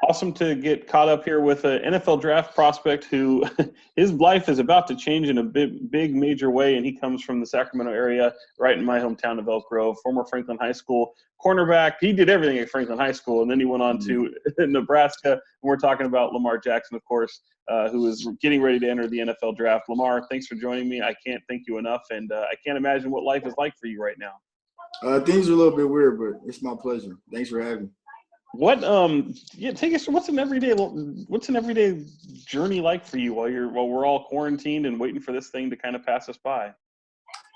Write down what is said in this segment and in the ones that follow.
Awesome to get caught up here with an NFL draft prospect who his life is about to change in a big major way, and he comes from the Sacramento area, right in my hometown of Elk Grove, former Franklin High School cornerback. He did everything at Franklin High School, and then he went on to Nebraska. And we're talking about Lamar Jackson, of course, who is getting ready to enter the NFL draft. Lamar, thanks for joining me. I can't thank you enough, and I can't imagine what life is like for you right now. Things are a little bit weird, but it's my pleasure. Thanks for having me. Take us. What's an everyday journey like for you while we're all quarantined and waiting for this thing to kind of pass us by?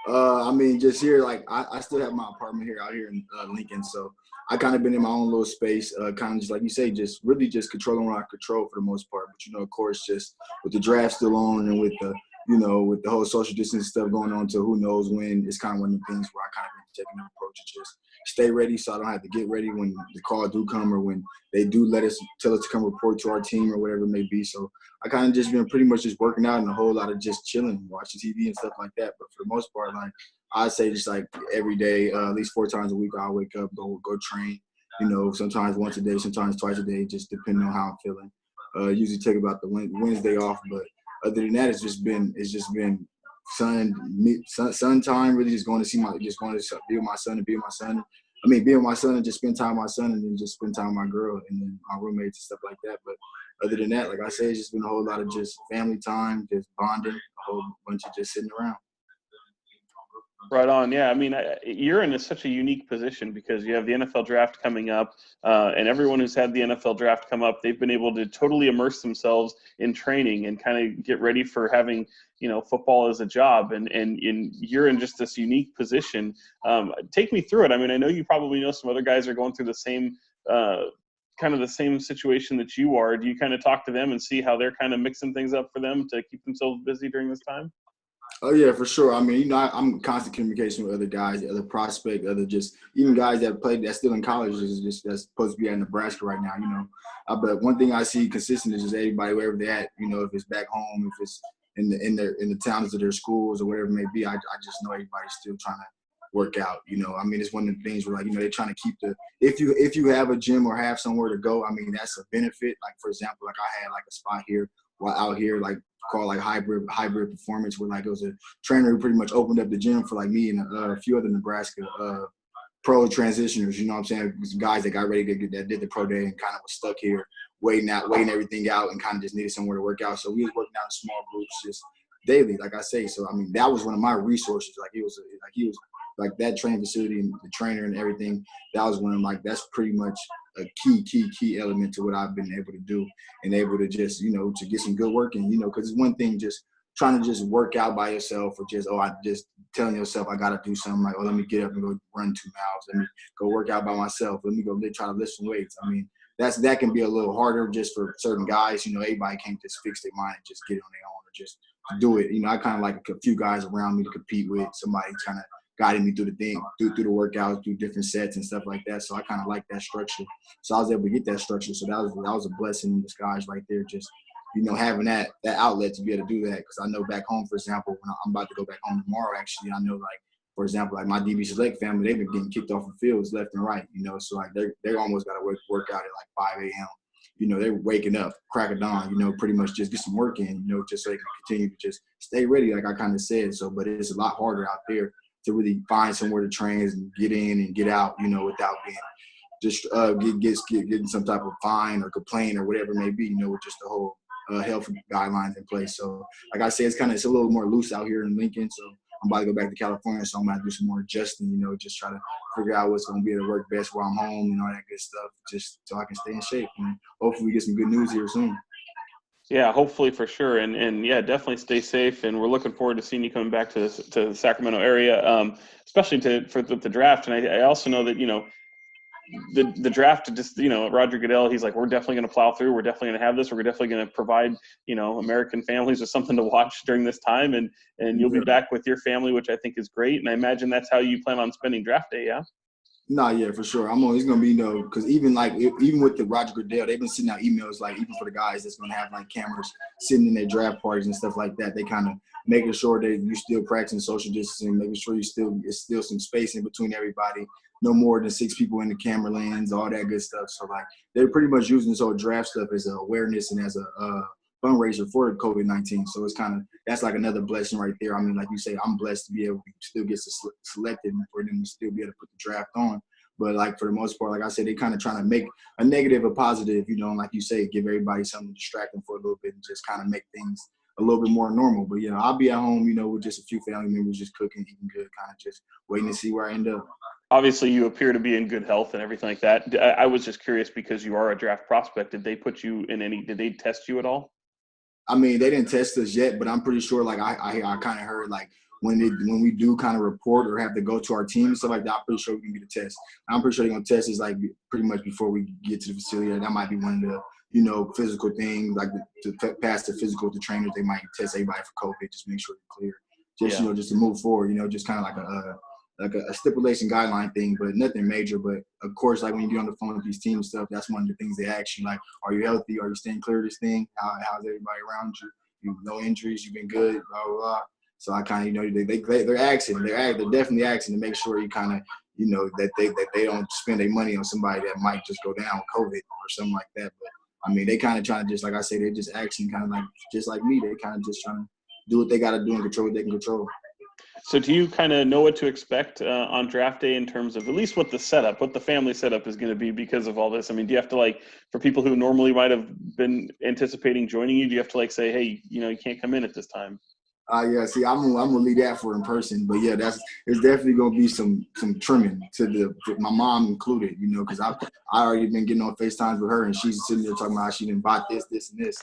Just here, like I still have my apartment here out here in Lincoln, so I kind of been in my own little space, kind of just like you say, just really just controlling what I control for the most part. But of course, just with the draft still on and with the with the whole social distancing stuff going on to who knows when, it's kind of one of the things where I kind of been taking the approach to just stay ready so I don't have to get ready when the call do come or when they do tell us to come report to our team or whatever it may be. So I kind of just been pretty much just working out and a whole lot of just chilling, watching TV and stuff like that. But for the most part, like I'd say just like every day, at least 4 times a week, I'll wake up, go train, sometimes once a day, sometimes twice a day, just depending on how I'm feeling. Usually take about the Wednesday off, but other than that, it's just been sun time. Really, just going to be with my son and be with my son. Be with my son and just spend time with my son, and then just spend time with my girl and then my roommates and stuff like that. But other than that, like I say, it's just been a whole lot of just family time, just bonding, a whole bunch of just sitting around. Right on. Yeah. You're in such a unique position because you have the NFL draft coming up, and everyone who's had the NFL draft come up, they've been able to totally immerse themselves in training and kind of get ready for having, football as a job. And you're in just this unique position. Take me through it. I know you probably know some other guys are going through the same kind of the same situation that you are. Do you kind of talk to them and see how they're kind of mixing things up for them to keep themselves busy during this time? Oh, yeah, for sure. I'm in constant communication with other guys, other prospects, even guys that's still in college that's supposed to be at Nebraska right now, But one thing I see consistent is just everybody, wherever they're at, if it's back home, if it's in the towns of their schools or whatever it may be, I just know everybody's still trying to work out, It's one of the things where, they're trying to keep if you have a gym or have somewhere to go, that's a benefit. Like, for example, like I had like a spot here while out here, like called like hybrid performance, where like it was a trainer who pretty much opened up the gym for like me and a few other Nebraska pro transitioners, you know what I'm saying? Some guys that got ready to that did the pro day and kind of was stuck here waiting everything out and kind of just needed somewhere to work out. So we was working out in small groups just daily, like I say. So that was one of my resources. He was like that training facility and the trainer and everything. That was one of that's pretty much a key element to what I've been able to do and able to just, to get some good work in, because it's one thing just trying to just work out by yourself or just, just telling yourself I got to do something like, let me get up and go run 2 miles. Let me go work out by myself. Let me go try to lift some weights. That can be a little harder just for certain guys. Everybody can't just fix their mind and just get it on their own or just do it. I kind of like a few guys around me to compete with, somebody kind of guiding me through the thing, through the workouts, through different sets and stuff like that. So I kind of like that structure. So I was able to get that structure. So that was a blessing in disguise right there. Just, having that outlet to be able to do that. Because I know back home, for example, when I'm about to go back home tomorrow, actually, I know for example, my DB Select family, they've been getting kicked off the fields left and right, So they almost got to work out at 5 a.m. They're waking up, crack of dawn, pretty much just get some work in, just so they can continue to just stay ready, like I kind of said. So, but it's a lot harder out there to really find somewhere to train and get in and get out, without being just getting some type of fine or complaint or whatever it may be, with just the whole health guidelines in place. So, like I said, it's a little more loose out here in Lincoln. So I'm about to go back to California, so I'm going to do some more adjusting, just try to figure out what's going to be able to work best while I'm home and all that good stuff, just so I can stay in shape. And hopefully we get some good news here soon. Yeah, hopefully for sure. And yeah, definitely stay safe. And we're looking forward to seeing you coming back to the Sacramento area, especially for the draft. And I also know that, the draft, just, Roger Goodell, he's like, we're definitely going to plow through. We're definitely going to have this. We're definitely going to provide, American families with something to watch during this time. And you'll be back with your family, which I think is great. And I imagine that's how you plan on spending draft day, yeah? Nah, yeah, for sure. I'm always gonna be because even with the Roger Goodell, they've been sending out emails even for the guys that's gonna have cameras sitting in their draft parties and stuff like that. They kind of making sure that you still practicing social distancing, making sure it's still some space in between everybody. no more than 6 people in the camera lens, all that good stuff. So like they're pretty much using this whole draft stuff as an awareness and as a fundraiser for COVID-19. So it's kind of, that's like another blessing right there. I mean, like you say, I'm blessed to be able to still get selected and for them to still be able to put the draft on. But like for the most part, like I said, they kind of trying to make a negative a positive, you know, and like you say, give everybody something to distract them for a little bit and just kind of make things a little bit more normal. But, you know, I'll be at home, you know, with just a few family members, just cooking, eating good, kind of just waiting to see where I end up. Obviously, you appear to be in good health and everything like that. I was just curious because you are a draft prospect. Did they put you in did they test you at all? I mean, they didn't test us yet, but I'm pretty sure, like, I kind of heard, like, when we do kind of report or have to go to our team and stuff like that, I'm pretty sure we can get a test. I'm pretty sure they're going to test us, like, pretty much before we get to the facility. That might be one of the, you know, physical things, like, to pass the physical with the trainers, they might test everybody for COVID, just make sure they're clear. Just, you know, just to move forward, you know, just kind of like a stipulation guideline thing, but nothing major. But of course, like when you get on the phone with these team stuff, that's one of the things they ask you, like, are you healthy? Are you staying clear of this thing? How's everybody around you? You no injuries, you've been good, blah, blah, blah. So I kind of, you know, they're asking, they're definitely asking to make sure you kind of, you know, that they don't spend their money on somebody that might just go down with COVID or something like that. But I mean, they kind of trying to, just like I say, they're just asking kind of like, just like me, they kind of just trying to do what they got to do and control what they can control. So do you kind of know what to expect on draft day in terms of at least what the family setup is going to be because of all this? I mean, do you have to, like, for people who normally might have been anticipating joining you, do you have to, like, say, hey, you know, you can't come in at this time? Yeah, see, I'm gonna leave that for in person, but yeah, it's definitely gonna be some trimming to my mom included, you know, because I already been getting on FaceTimes with her and she's sitting there talking about how she didn't buy this, and this.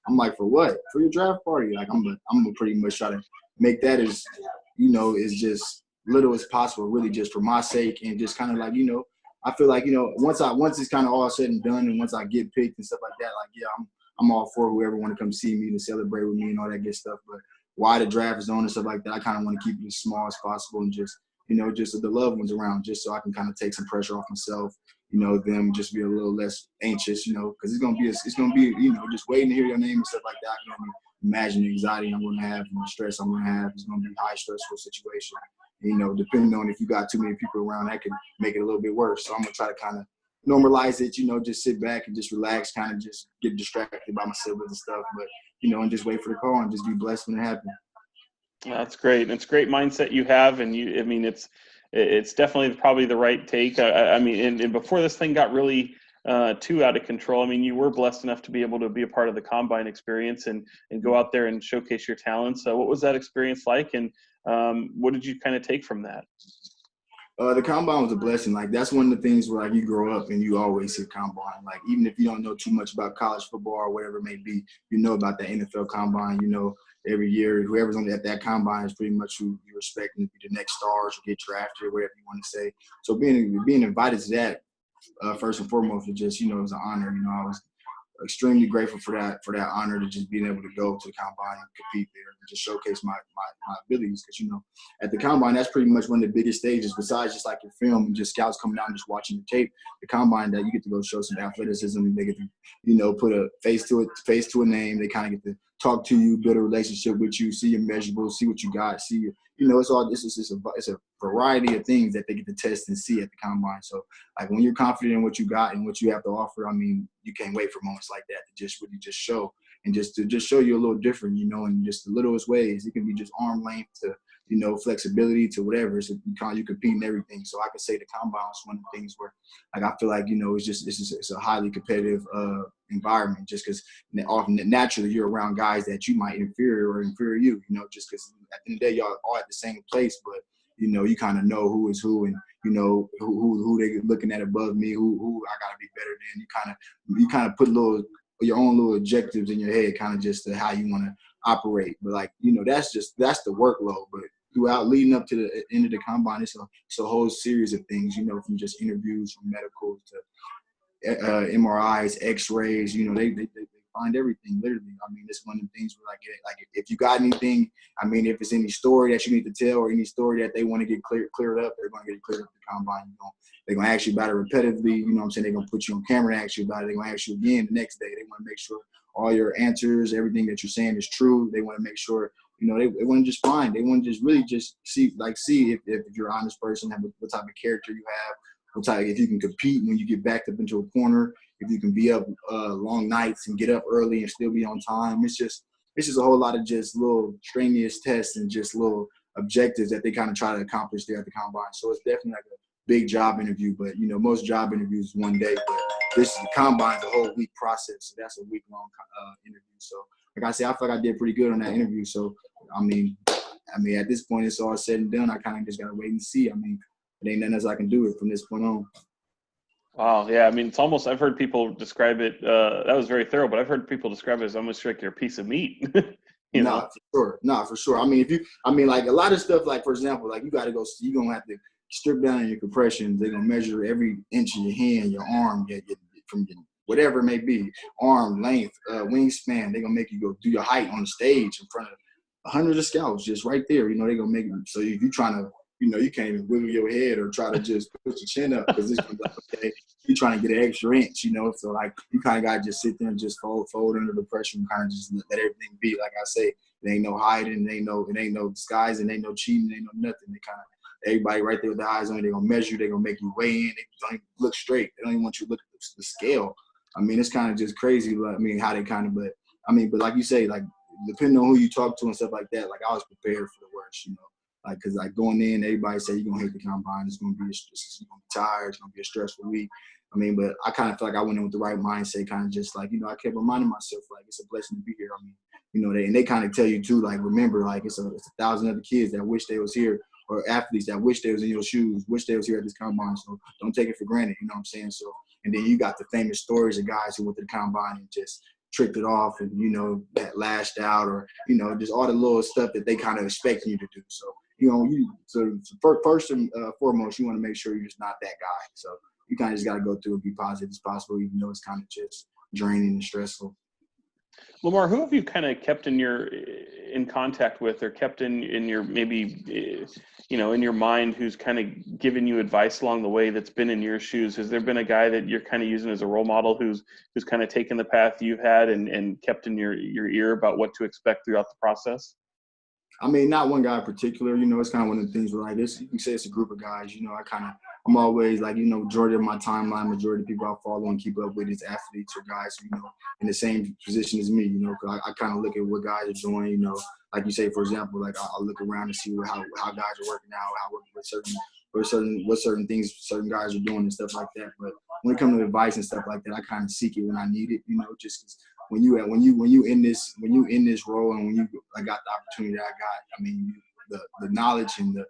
I'm like, for what? For your draft party? Like I'm gonna pretty much try to make that as, you know, as just little as possible, really just for my sake and just kind of like, you know, I feel like, you know, once it's kind of all said and done and once I get picked and stuff like that, like, yeah, I'm all for whoever want to come see me to celebrate with me and all that good stuff, but why the draft is on and stuff like that, I kind of want to keep it as small as possible and just, you know, just the loved ones around, just so I can kind of take some pressure off myself, you know, them just be a little less anxious, you know, because it's gonna be, you know, just waiting to hear your name and stuff like that. I can only imagine the anxiety I'm gonna have and the stress I'm gonna have. It's gonna be a high stressful situation. You know, depending on if you got too many people around, that could make it a little bit worse. So I'm gonna try to kind of normalize it, you know, just sit back and just relax, kind of just get distracted by my siblings and stuff, but you know, and just wait for the call and just be blessed when it happens. That's great. It's a great mindset you have, and I mean, it's definitely probably the right take. I mean, and before this thing got really too out of control, I mean, you were blessed enough to be able to be a part of the combine experience and go out there and showcase your talents. So, what was that experience like, and what did you kind of take from that? The combine was a blessing. Like, that's one of the things where, like, you grow up and you always see combine. Like, even if you don't know too much about college football or whatever it may be, you know about the NFL combine. You know, every year, whoever's on that combine is pretty much who you're expecting to be the next stars or get drafted or whatever you want to say. So being invited to that, first and foremost, was just, you know, it was an honor. You know, I was extremely grateful for that honor to just being able to go to the combine and compete there and just showcase my abilities. Because, you know, at the combine, that's pretty much one of the biggest stages besides just like your film and just scouts coming out and just watching the tape. The combine, that you get to go show some athleticism. They get to, you know, put a face to a name. They kind of get to talk to you, build a relationship with you, see your measurables, see what you got, see, you know, it's a variety of things that they get to test and see at the combine. So, like, when you're confident in what you got and what you have to offer, I mean, you can't wait for moments like that to just really just show and just to just show you a little different, you know, in just the littlest ways. It can be just arm length to, you know, flexibility to whatever. So you compete in everything. So I could say the combine is one of the things where, like, I feel like, you know, it's a highly competitive environment, just because often naturally you're around guys that you might inferior you, you know, just because at the end of the day y'all all at the same place, but you know, you kind of know who is who and you know who they looking at above me, who I gotta be better than. You kind of put your own little objectives in your head, kind of just to how you want to operate. But, like, you know, that's the workload. But throughout leading up to the end of the combine, it's a whole series of things, you know, from just interviews, from medicals to MRIs, X-rays. You know, they find everything, literally. I mean, it's one of the things where, like if you got anything, I mean, if it's any story that you need to tell or any story that they want to get cleared up, they're going to get it cleared up at the combine. You know, they're going to ask you about it repetitively. You know what I'm saying? They're going to put you on camera and ask you about it. They're going to ask you again the next day. They want to make sure all your answers, everything that you're saying is true. They want to make sure, you know, they want to just find. They want to just really just see if you're an honest person, what type of character you have, if you can compete when you get backed up into a corner, if you can be up long nights and get up early and still be on time. It's just a whole lot of just little strenuous tests and just little objectives that they kind of try to accomplish there at the combine. So it's definitely like a big job interview, but most job interviews is one day, but the combine's a whole week process. So that's a week-long interview. So like I said, I feel like I did pretty good on that interview. So I mean, at this point, it's all said and done. I kind of just gotta wait and see. I mean, it ain't nothing else I can do it from this point on. Wow. Yeah. I mean, it's almost, I've heard people describe it, that was very thorough, but I've heard people describe it as almost like you're a piece of meat. For sure. Nah, for sure. I mean, like a lot of stuff, like, for example, like you're going to have to strip down your compressions. They're going to measure every inch of your hand, your arm, from your, whatever it may be, arm length, wingspan. They're going to make you go do your height on the stage in front of hundreds of scouts just right there. They're going to make you, so if you're trying to, you can't even wiggle your head or try to just put your chin up because it's going to be like, okay, you're trying to get an extra inch, So, like, you kind of got to just sit there and just fold under the pressure and kind of just let everything be. Like I say, it ain't no hiding, it ain't no disguising, it ain't no cheating, it ain't no nothing. They kind of, everybody right there with the eyes on you, they're going to measure, they're going to make you weigh in. They don't even look straight. They don't even want you to look at the scale. I mean, it's kind of just crazy, but how they kind of, but like you say, like, depending on who you talk to and stuff like that, like, I was prepared for the worst, Like, because, like, going in, everybody say you're going to hate the combine. You're going to be tired. It's going to be a stressful week. But I kind of feel like I went in with the right mindset, kind of just like, I kept reminding myself, like, it's a blessing to be here. They kind of tell you, too, like, remember, like, it's 1,000 other kids that wish they was here, or athletes that wish they was in your shoes, wish they was here at this combine. So don't take it for granted, you know what I'm saying? So, and then you got the famous stories of guys who went to the combine and just tricked it off and, that lashed out or, just all the little stuff that they kind of expect you to do. So, first and foremost, you want to make sure you're just not that guy. So you kind of just got to go through and be positive as possible, even though it's kind of just draining and stressful. Lamar, who have you kind of kept in contact with, or kept in your maybe, in your mind, who's kind of given you advice along the way that's been in your shoes? Has there been a guy that you're kind of using as a role model who's kind of taken the path you've had and kept in your ear about what to expect throughout the process? Not one guy in particular, it's kind of one of the things where, like, this, you can say it's a group of guys, I'm always like, majority of my timeline, majority of people I follow and keep up with is athletes or guys, in the same position as me, because I kind of look at what guys are doing, like you say, for example, like I'll look around and see how guys are working out, what certain things certain guys are doing and stuff like that. But when it comes to advice and stuff like that, I kind of seek it when I need it, just because when you in this role and when I got the opportunity that I got, the knowledge and the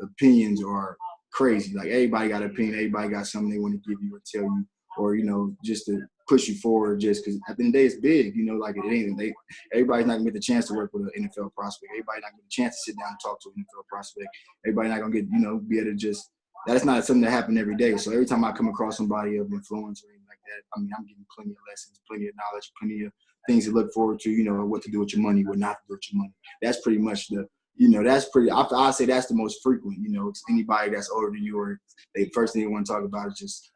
opinions are crazy. Like, everybody got an opinion, everybody got something they want to give you or tell you, or just to push you forward. Just because at the end of the day, it's big. Like, it ain't. Everybody's not gonna get the chance to work with an NFL prospect. Everybody's not gonna get the chance to sit down and talk to an NFL prospect. Everybody's not gonna get be able to just. That's not something that happens every day. So every time I come across somebody of influence or anything like that, I'm getting plenty of lessons, plenty of knowledge, plenty of things to look forward to. What to do with your money, what not to do with your money. That's pretty much I say that's the most frequent. It's anybody that's older than you, or the first thing you want to talk about is just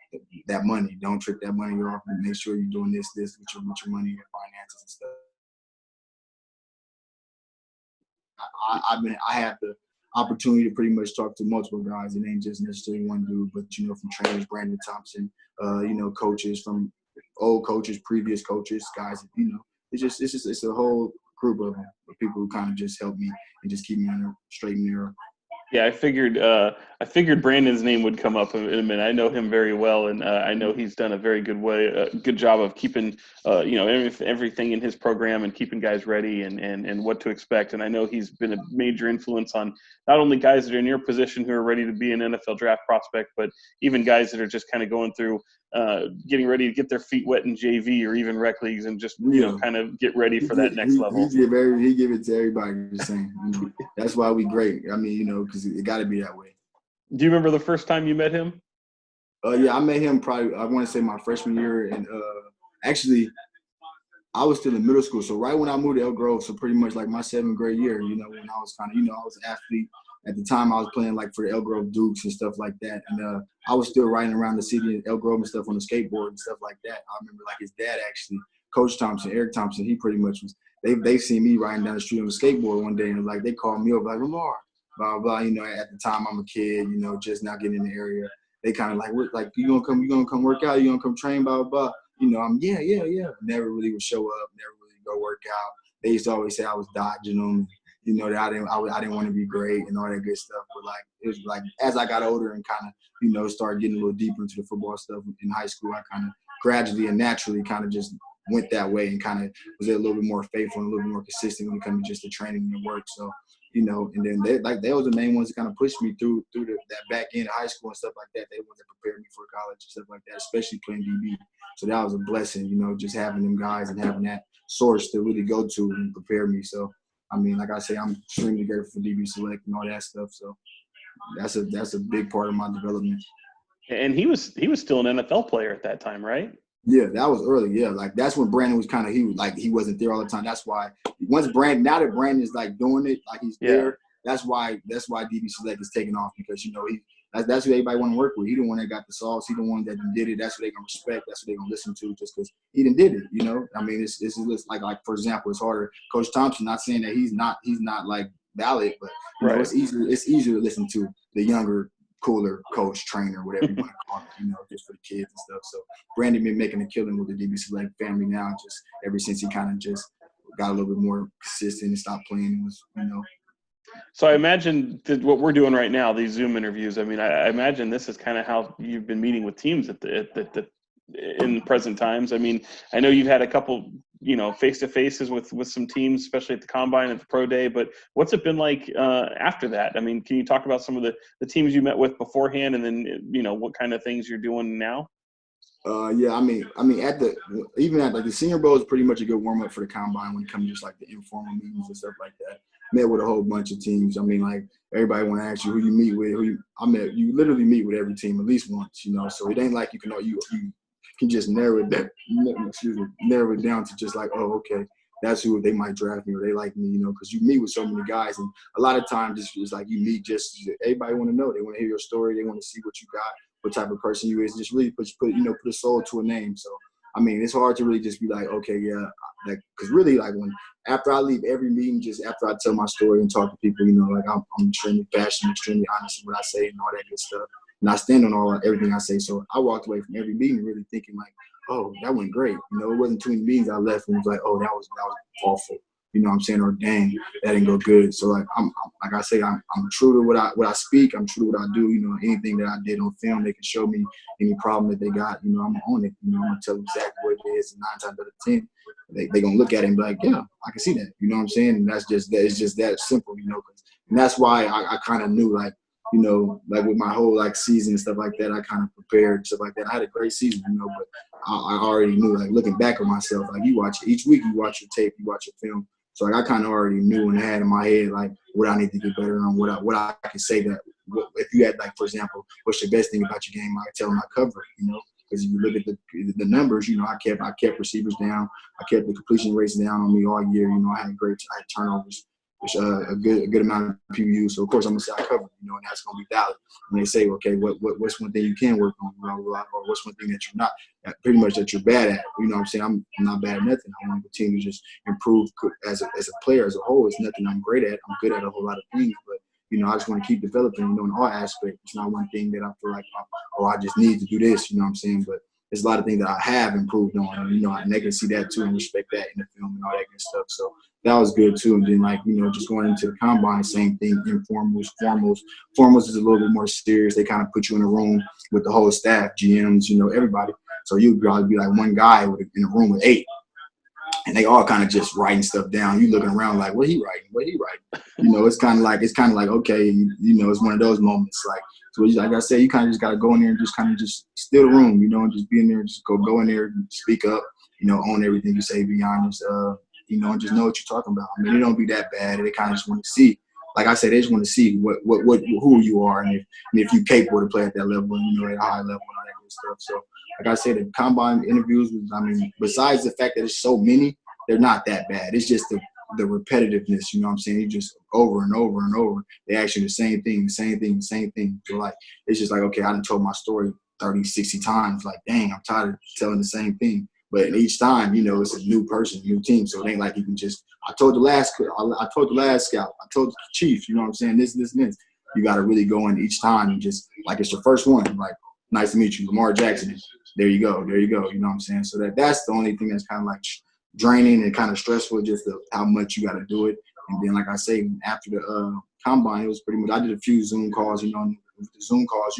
that money. Don't trick that money off, and make sure you're doing this with your money, your finances and stuff. I have the opportunity to pretty much talk to multiple guys. It ain't just necessarily one dude, but from trainers, Brandon Thompson, coaches, from old coaches, previous coaches, guys. It's a whole group of people who kind of just help me and just keep me on the straight and narrow. Yeah, I figured Brandon's name would come up in a minute. I know him very well, and I know he's done a very good job of keeping, everything in his program and keeping guys ready and what to expect. And I know he's been a major influence on not only guys that are in your position who are ready to be an NFL draft prospect, but even guys that are just kind of going through, getting ready to get their feet wet in JV or even rec leagues and just kind of get ready for that next level. He give it to everybody the same. That's why we great. Because it got to be that way. Do you remember the first time you met him? Yeah, I met him probably, I want to say my freshman year. And actually, I was still in middle school. So right when I moved to Elk Grove, so pretty much like my 7th grade year, when I was kind of, I was an athlete. At the time, I was playing like for the Elk Grove Dukes and stuff like that. And I was still riding around the city in Elk Grove and stuff on the skateboard and stuff like that. I remember like his dad actually, Coach Thompson, Eric Thompson, he pretty much was, they seen me riding down the street on a skateboard one day and like they called me over like, Lamar, blah, blah. At the time I'm a kid, just not getting in the area. they kind of like, we're like, you gonna come work out? You gonna come train? Blah blah blah. You know, I'm yeah. Never really would show up. Never really go work out. They used to always say I was dodging them. You know, that I didn't want to be great and all that good stuff. But like, it was like as I got older and kind of, you know, started getting a little deeper into the football stuff in high school, I kind of gradually and naturally kind of just went that way and kind of was a little bit more faithful and a little bit more consistent when it comes to just the training and the work. So, you know, and then they was the main ones that kind of pushed me through that back end of high school and stuff like that. They wanted to prepare me for college and stuff like that, especially playing DB. So that was a blessing, you know, just having them guys and having that source to really go to and prepare me. So, I mean, like I say, I'm extremely grateful for DB Select and all that stuff. So that's a big part of my development. And he was still an NFL player at that time, right? Yeah, that was early. Yeah, like that's when Brandon was kind of he wasn't there all the time. That's why now that Brandon is like doing it, like he's there. That's why DB Select is taking off because you know that's who everybody want to work with. He the one that got the sauce. He the one that did it. That's what they gonna respect. That's what they gonna listen to just because he done did it. You know, I mean, it's like for example, it's harder. Coach Thompson, not saying that he's not like valid, but you know, it's easier to listen to the younger, cooler coach, trainer, whatever you want to call it, you know, just for the kids and stuff. So Brandon been making a killing with the DB Select family now, just ever since he kind of just got a little bit more consistent and stopped playing and was, you know. So I imagine that what we're doing right now, these Zoom interviews, I mean, I imagine this is kind of how you've been meeting with teams in the present times. I mean, I know you've had a couple, you know, face-to-faces with some teams, especially at the Combine and the Pro Day, but what's it been like after that? I mean, can you talk about some of the teams you met with beforehand and then, you know, what kind of things you're doing now? Yeah, I mean, even at the Senior Bowl is pretty much a good warm-up for the Combine when it comes to just like the informal meetings and stuff like that. Met with a whole bunch of teams. I mean, like everybody want to ask you who you meet with. You literally meet with every team at least once, you know. So it ain't like you can just narrow it down to just like, oh, okay, that's who they might draft me or they like me, you know, because you meet with so many guys and a lot of times it's like you meet just everybody want to know. They want to hear your story. They want to see what you got, what type of person you is. Just really put a soul to a name. So I mean, it's hard to really just be like, okay, yeah, like because really like after I leave every meeting, just after I tell my story and talk to people, you know, like I'm extremely passionate, extremely honest in what I say and all that good stuff. And I stand on everything I say. So I walked away from every meeting really thinking like, oh, that went great. You know, it wasn't too many meetings I left and was like, oh, that was awful. You know what I'm saying? Or dang, that didn't go good. So like I'm like I say, I'm true to what I speak. I'm true to what I do. You know, anything that I did on film, they can show me any problem that they got. You know, I'm gonna own it. You know, I'm gonna tell them exactly what it is. And 9 times out of 10, they gonna look at it and be like, yeah, I can see that. You know what I'm saying? And that's just that. It's just that simple. You know, and that's why I kind of knew like, you know, like with my whole like season and stuff like that, I kind of prepared and stuff like that. I had a great season, you know, but I already knew like looking back on myself, like you watch each week, you watch your tape, you watch your film. So like I kind of already knew and had in my head like what I need to get better on, what I can say that if you had like, for example, what's the best thing about your game? I could tell them I cover it, you know, because if you look at the numbers, you know, I kept receivers down, I kept the completion rates down on me all year. You know, I had turnovers, which a good amount of people use. So of course I'm gonna say I cover it, you know, and that's gonna be valid. And they say, okay, what's one thing you can work on, you know, or what's one thing that you're not, pretty much that you're bad at. You know what I'm saying? I'm not bad at nothing. I want to continue to just improve as a player as a whole. It's nothing I'm great at. I'm good at a whole lot of things, but you know, I just want to keep developing, you know, in all aspects. It's not one thing that I feel like, oh, I just need to do this, you know what I'm saying? But there's a lot of things that I have improved on, and, you know, and they can see that too and respect that in the film and all that good stuff. So that was good too. And then, like, you know, just going into the Combine, same thing, informals, formals. Formals is a little bit more serious. They kind of put you in a room with the whole staff, GMs, you know, everybody. So you'd probably be like one guy in a room with 8. And they all kind of just writing stuff down. You looking around like, what he writing? You know, it's kind of like, okay, you know, it's one of those moments. Like, so like I said, you kind of just got to go in there and just kind of just steal the room, you know, and just be in there, just go in there and speak up, you know, own everything you say, be honest, you know, and just know what you're talking about. I mean, it don't be that bad. They kind of just want to see, like I said, they just want to see who you are and if you're capable to play at that level and, you know, at a high level and all that good stuff. So, like I said, the Combine interviews, I mean, besides the fact that it's so many, they're not that bad. It's just the repetitiveness, you know what I'm saying? You just over and over and over. They ask you the same thing. So, like, it's just like, okay, I done told my story 30, 60 times. Like, dang, I'm tired of telling the same thing. But each time, you know, it's a new person, new team. So it ain't like you can just, I told the last scout, I told the chief, you know what I'm saying? This. You got to really go in each time and just, like, it's your first one. Like, nice to meet you, Lamar Jackson. There you go. You know what I'm saying? So that's the only thing that's kind of like draining and kind of stressful, just how much you got to do it. And then, like I say, after the combine, it was pretty much, I did a few Zoom calls, with the Zoom calls,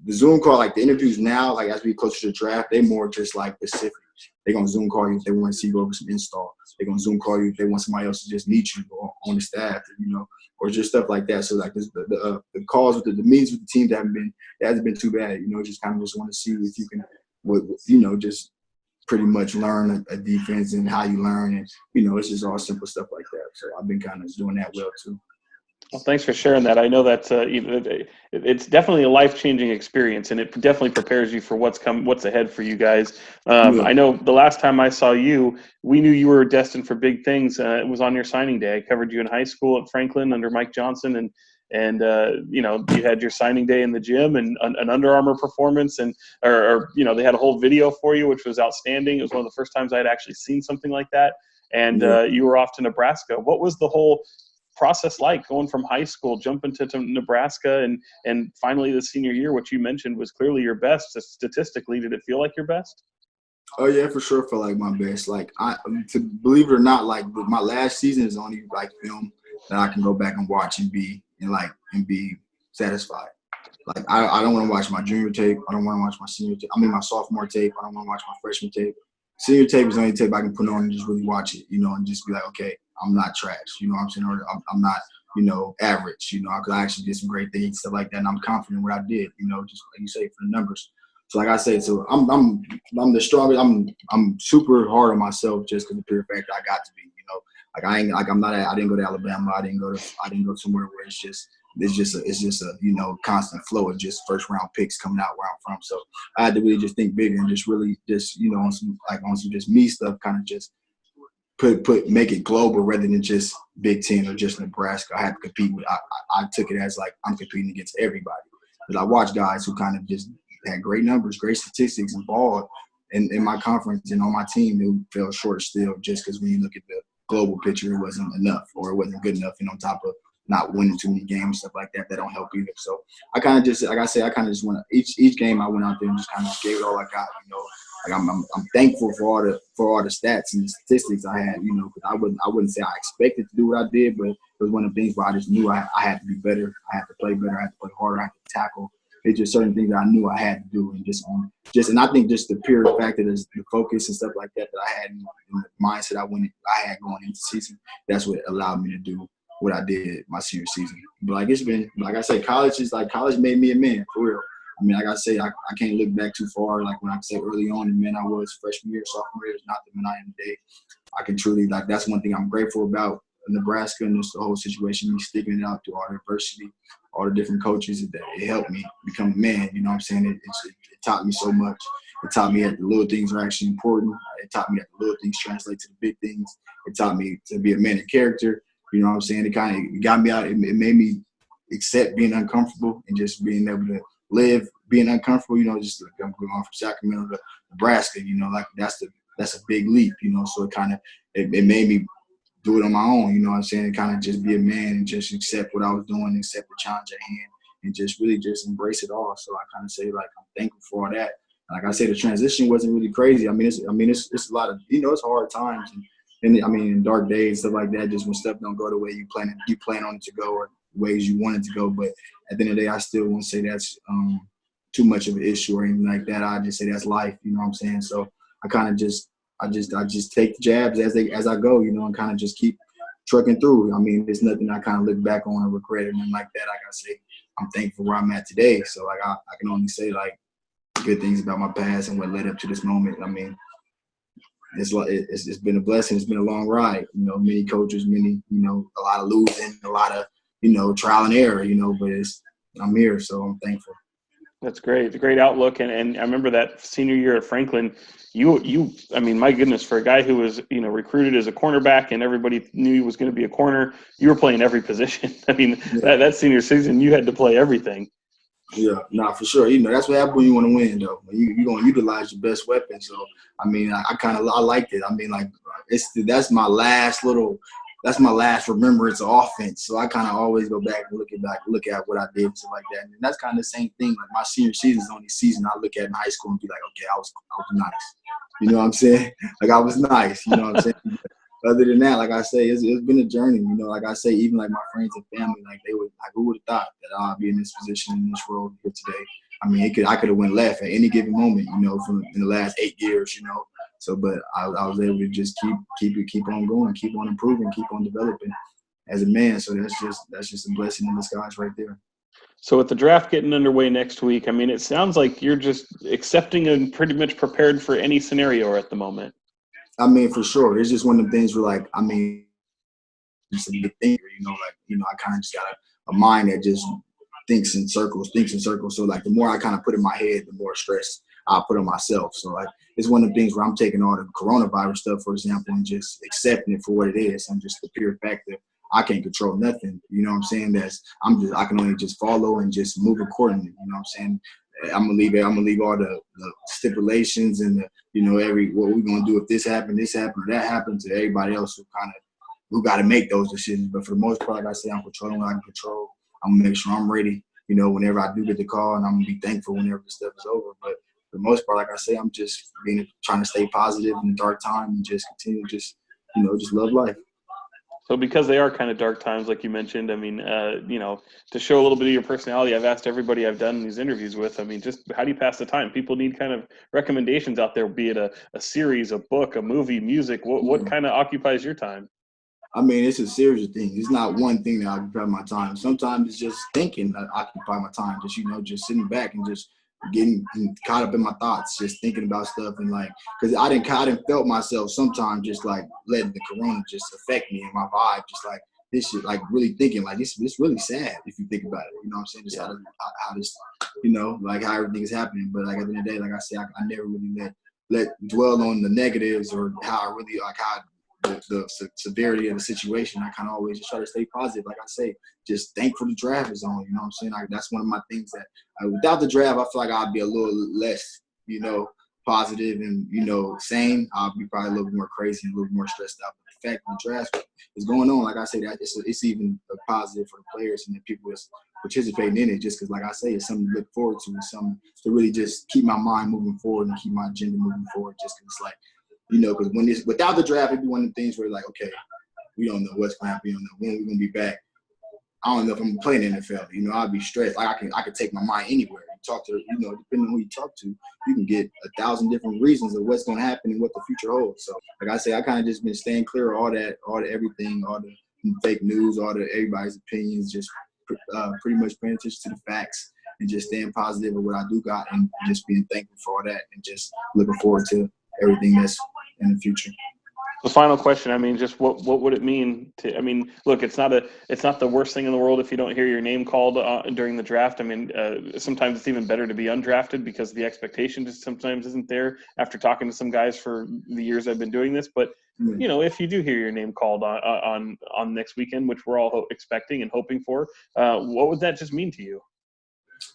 the Zoom call, like the interviews now, like as we closer to the draft, they more just like Pacific. They're going to Zoom call you if they want to see you over some install. They're going to Zoom call you if they want somebody else to just meet you on the staff, or just stuff like that. So like the calls with the meetings with the teams that hasn't been too bad. Just kind of just want to see if you can, just pretty much learn a defense and how you learn, and it's just all simple stuff like that. So I've been kind of doing that well too. Well, thanks for sharing that. I know that it's definitely a life-changing experience, and it definitely prepares you for what's ahead for you guys. I know the last time I saw you, we knew you were destined for big things. It was on your signing day. I covered you in high school at Franklin under Mike Johnson, and you had your signing day in the gym and an Under Armour performance, and they had a whole video for you, which was outstanding. It was one of the first times I had actually seen something like that. And you were off to Nebraska. What was the whole process like, going from high school, jumping to Nebraska, and finally the senior year, which you mentioned was clearly your best statistically? Did it feel like your best? Oh yeah, for sure, felt like my best. Like to believe it or not, like my last season is only like film that I can go back and watch and be satisfied. Like I don't want to watch my junior tape. I don't want to watch my senior tape. My sophomore tape. I don't want to watch my freshman tape. Senior tape is the only tape I can put on and just really watch it, and just be like, okay, I'm not trash, you know what I'm saying? Or I'm not, average, because I actually did some great things, stuff like that, and I'm confident in what I did, just like you say, for the numbers. So like I said, so I'm the strongest. I'm super hard on myself just because the pure fact that I got to be, like I didn't go to Alabama. I didn't go somewhere where it's just a constant flow of just first round picks coming out where I'm from. So I had to really just think bigger and just really just on some just me stuff, kind of just make it global rather than just Big Ten or just Nebraska. I had to compete with. I took it as like I'm competing against everybody. But I watched guys who kind of just had great numbers, great statistics, and ball in my conference and on my team who fell short still, just because when you look at the global picture, it wasn't enough or it wasn't good enough. On top of not winning too many games, stuff like that don't help either. So I kind of just, like I say, I kind of just want to each game I went out there and just kind of gave it all I got. Like I'm thankful for all the stats and the statistics I had. Because I wouldn't say I expected to do what I did, but it was one of the things where I just knew I had to be better. I had to play better. I had to play harder. I had to tackle. It's just certain things that I knew I had to do, and I think just the pure fact that there's the focus and stuff like that I had in the mindset I had going into the season. That's what allowed me to do what I did my senior season. But like it's been, like I said, college made me a man for real. Like I say, I can't look back too far. Like when I say early on, the man I was freshman year, sophomore year is not the man I am today. I can truly, like, that's one thing I'm grateful about Nebraska and just the whole situation, me sticking it out through all the adversity, all the different coaches. It helped me become a man. You know what I'm saying? It taught me so much. It taught me that the little things are actually important. It taught me that the little things translate to the big things. It taught me to be a man of character. You know what I'm saying? It kind of got me out. It made me accept being uncomfortable and just being able to live being uncomfortable. Just like I'm going from Sacramento to Nebraska. Like that's a big leap. So it made me do it on my own. You know what I'm saying? And kind of just be a man and just accept what I was doing, accept the challenge at hand, and just really just embrace it all. So I kind of say like I'm thankful for all that. Like I say, the transition wasn't really crazy. It's a lot of it's hard times and in dark days, stuff like that. Just when stuff don't go the way you plan on it to go or ways you want it to go. But at the end of the day, I still won't say that's too much of an issue or anything like that. I just say that's life. You know what I'm saying? So I kind of just take the jabs as I go, and kind of just keep trucking through. There's nothing I kind of look back on or regret or anything like that. Like I say, I'm thankful where I'm at today. So like I can only say like good things about my past and what led up to this moment. It's been a blessing. It's been a long ride. Many coaches, a lot of losing, a lot of trial and error. But I'm here, so I'm thankful. That's great. It's a great outlook. And I remember that senior year at Franklin, my goodness, for a guy who was, recruited as a cornerback and everybody knew he was going to be a corner, you were playing every position. That senior season, you had to play everything. Yeah, for sure. That's what happens when you want to win, though. You're going to utilize your best weapon. So, I liked it. That's my last little that's my last remembrance of offense. So I kind of always go back and look at what I did and stuff like that. And that's kind of the same thing. Like my senior season is the only season I look at in high school and be like, okay, I was nice. You know what I'm saying? Like I was nice. You know what I'm saying? Other than that, like I say, it's been a journey. You know, like I say, even like my friends and family, like they would, like, who would have thought that I'd be in this position in this role here today? I mean, I could have went left at any given moment. You know, from in the last 8 years. You know. So, but I was able to just keep on going, keep on improving, keep on developing as a man. So that's just a blessing in disguise right there. So with the draft getting underway next week, I mean, it sounds like you're just accepting and pretty much prepared for any scenario at the moment. I mean, for sure. It's just one of the things where, like, I mean, just a big thinker, I kind of just got a mind that just thinks in circles. So, like, the more I kind of put in my head, the more stress I put on myself. So, like, it's one of the things where I'm taking all the coronavirus stuff, for example, and just accepting it for what it is. And just the pure fact that I can't control nothing. You know what I'm saying? I can only just follow and just move accordingly. You know what I'm saying? I'm gonna leave all the stipulations and what we're gonna do if this happened or that happened to everybody else who got to make those decisions. But for the most part, like I say, I'm controlling what I can control. I'm gonna make sure I'm ready. Whenever I do get the call, and I'm gonna be thankful whenever the stuff is over. But for the most part, like I say, I'm just trying to stay positive in the dark time and just continue just love life. So because they are kind of dark times, like you mentioned, I mean, to show a little bit of your personality, I've asked everybody I've done these interviews with, I mean, just how do you pass the time? People need kind of recommendations out there, be it a series, a book, a movie, music. What kind of occupies your time? I mean, it's a series of things. It's not one thing that occupies my time. Sometimes it's just thinking that occupies my time. Just sitting back and just getting caught up in my thoughts, just thinking about stuff and because I didn't felt myself sometimes just like letting the corona just affect me and my vibe, just like this shit, like really thinking like it's really sad if you think about it. You know what I'm saying? Just how this, like how everything is happening. But like at the end of the day, like I say, I never really let dwell on the negatives or how I really how the severity of the situation. I kind of always just try to stay positive. Like I say, just thankful the draft is on. You know what I'm saying? That's one of my things that without the draft, I feel like I'd be a little less, positive and, sane. I'll be probably a little bit more crazy and a little bit more stressed out. But the fact that the draft is going on, like I say, that it's even a positive for the players and the people that's participating in it, just because, like I say, it's something to look forward to. It's something to really just keep my mind moving forward and keep my agenda moving forward, just because it's like, because when it's without the draft, it'd be one of the things where like, okay, we don't know what's going to happen. We don't know when we're going to be back. I don't know if I'm playing in the NFL. I'd be stressed. Like I could take my mind anywhere. You talk to, depending on who you talk to, you can get 1,000 different reasons of what's going to happen and what the future holds. So, like I say, I kind of just been staying clear of all the everything, all the fake news, everybody's opinions, just pretty much paying attention to the facts and just staying positive of what I do got and just being thankful for all that and just looking forward to everything that's in the future. The final question, I mean, just what would it mean to, I mean, look, it's not the worst thing in the world if you don't hear your name called during the draft. I mean, sometimes it's even better to be undrafted because the expectation just sometimes isn't there after talking to some guys for the years I've been doing this. But, if you do hear your name called on next weekend, which we're all expecting and hoping for, what would that just mean to you?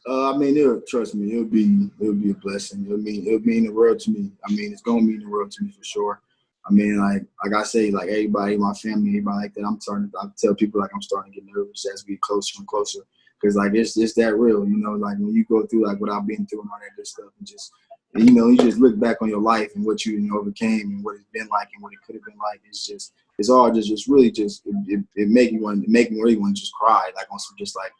I mean, trust me, it'll be a blessing. It'll mean the world to me. I mean, it's gonna mean the world to me for sure. I mean, like I say, like everybody, my family, everybody like that. I tell people like I'm starting to get nervous as we get closer and closer, because like it's that real, like when you go through like what I've been through and all that good stuff, and you just look back on your life and what you overcame and what it's been like and what it could have been like. It's all just really it make me really want to just cry, like on some just like.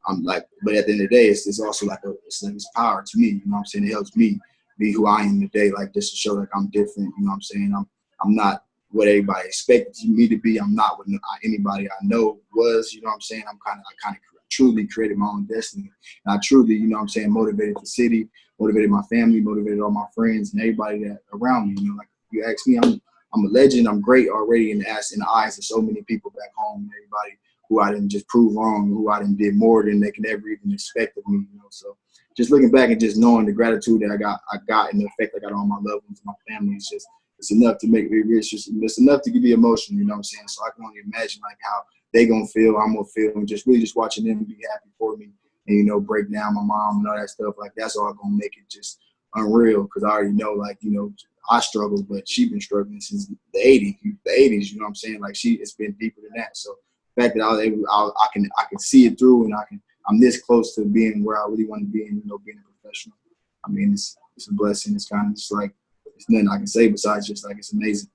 I'm like, but at the end of the day, it's also like it's power to me. You know what I'm saying? It helps me be who I am today, like just to show like I'm different. You know what I'm saying? I'm not what everybody expected me to be. I'm not what anybody I know was. You know what I'm saying? I kind of truly created my own destiny, and I truly, motivated the city, motivated my family, motivated all my friends and everybody that around me. Like you ask me, I'm a legend. I'm great already in the eyes of so many people back home. Everybody who I didn't just prove wrong, who I didn't did more than they can ever even expect of me. So just looking back and just knowing the gratitude that I got and the effect I got on my loved ones, my family, it's enough to make me rich. It's enough to be emotional. You know what I'm saying? So I can only imagine like how they gonna feel, I'm gonna feel, and just really just watching them be happy for me and break down my mom and all that stuff. Like that's all gonna make it just unreal, because I already know I struggled, but she's been struggling since the 80s. You know what I'm saying? Like it's been deeper than that. So the fact that I can see it through, and I'm this close to being where I really want to be, and being a professional. I mean, it's a blessing. It's kind of just like there's nothing I can say besides just like it's amazing.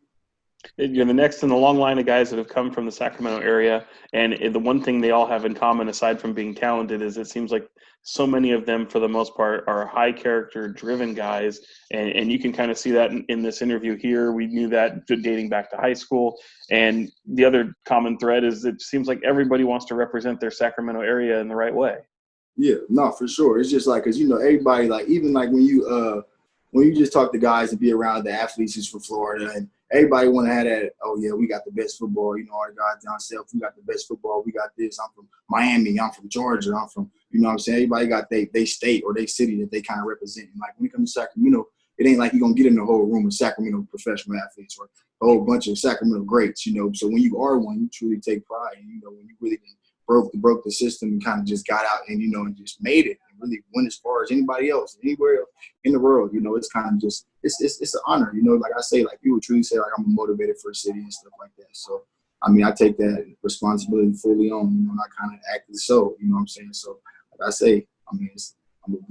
You're the next in the long line of guys that have come from the Sacramento area, and the one thing they all have in common, aside from being talented, is it seems like so many of them, for the most part, are high character, driven guys, and you can kind of see that in this interview here. We knew that dating back to high school, and the other common thread is it seems like everybody wants to represent their Sacramento area in the right way. Yeah, no, for sure. It's just like, because everybody, like, even like when you just talk to guys and be around the athletes who's from Florida, and everybody want to have that, oh, yeah, we got the best football. All the guys down south, we got the best football. We got this. I'm from Miami. I'm from Georgia. I'm from, what I'm saying? Everybody got they state or they city that they kind of represent. And like when it comes to Sacramento, it ain't like you're going to get in the whole room of Sacramento professional athletes or a whole bunch of Sacramento greats, So when you are one, you truly take pride. And, when you really broke the system and kind of just got out and, and just made it and really went as far as anybody else, anywhere else in the world, it's kind of just, it's an honor, like I say, like people truly say, like I'm motivated for a city and stuff like that. So, I mean, I take that responsibility fully on, and I kind of act as so, what I'm saying? So, like I say, I mean,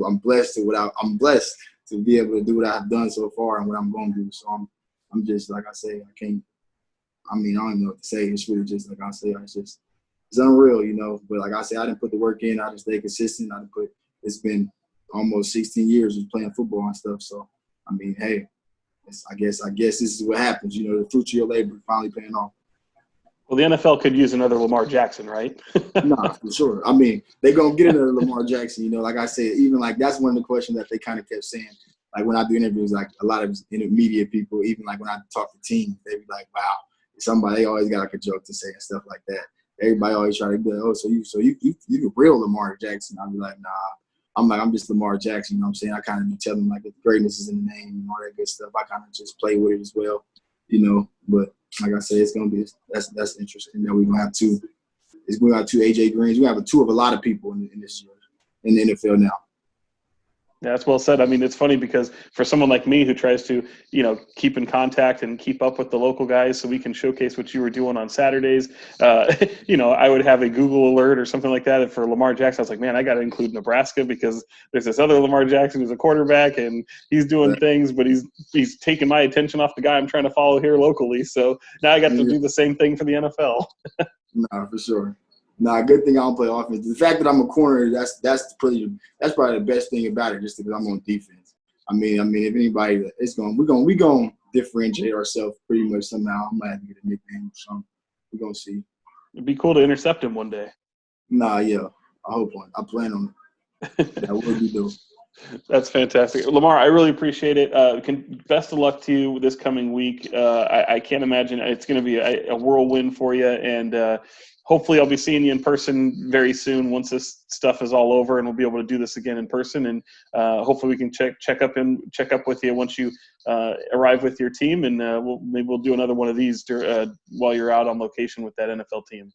I'm blessed I'm blessed to be able to do what I've done so far and what I'm going to do. So I'm just, like I say, I don't even know what to say. It's really just, like I say, it's unreal, But like I said, I didn't put the work in. I just stay consistent. It's been almost 16 years of playing football and stuff. So, I mean, hey, I guess this is what happens. The fruit of your labor finally paying off. Well, the NFL could use another Lamar Jackson, right? Nah, for sure. I mean, they're going to get another Lamar Jackson. Like I said, even like that's one of the questions that they kind of kept saying. Like when I do interviews, like a lot of media people, even like when I talk to teams, they be like, wow, they always got like a joke to say and stuff like that. Everybody always try to be like, oh, so you the real Lamar Jackson. I'll be like, nah. I'm just Lamar Jackson, what I'm saying? I kind of be telling them like the greatness is in the name and all that good stuff. I kind of just play with it as well, But like I said, it's gonna be that's interesting. That we're gonna have two AJ Greens. We have two of a lot of people in this year in the NFL now. Yeah, that's well said. I mean, it's funny because for someone like me who tries to, keep in contact and keep up with the local guys so we can showcase what you were doing on Saturdays, I would have a Google alert or something like that. And for Lamar Jackson, I was like, man, I got to include Nebraska because there's this other Lamar Jackson who's a quarterback and he's doing things, but he's taking my attention off the guy I'm trying to follow here locally. So now I got to do the same thing for the NFL. No, for sure. Good thing I don't play offense. The fact that I'm a corner, that's probably the best thing about it, just because I'm on defense. I mean, if anybody, we're gonna differentiate ourselves pretty much somehow. I might have to get a nickname or something. We're gonna see. It'd be cool to intercept him one day. Yeah, I hope one. I plan on it. That will be dope. That's fantastic. Lamar, I really appreciate it. Best of luck to you this coming week. I can't imagine it's going to be a whirlwind for you, and hopefully I'll be seeing you in person very soon once this stuff is all over, and we'll be able to do this again in person. And hopefully we can check up with you once you arrive with your team, and maybe we'll do another one of these while you're out on location with that NFL team.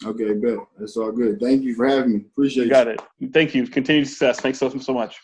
Okay, bet. That's all good. Thank you for having me. Appreciate it. You got it. Thank you. Continued success. Thanks so much.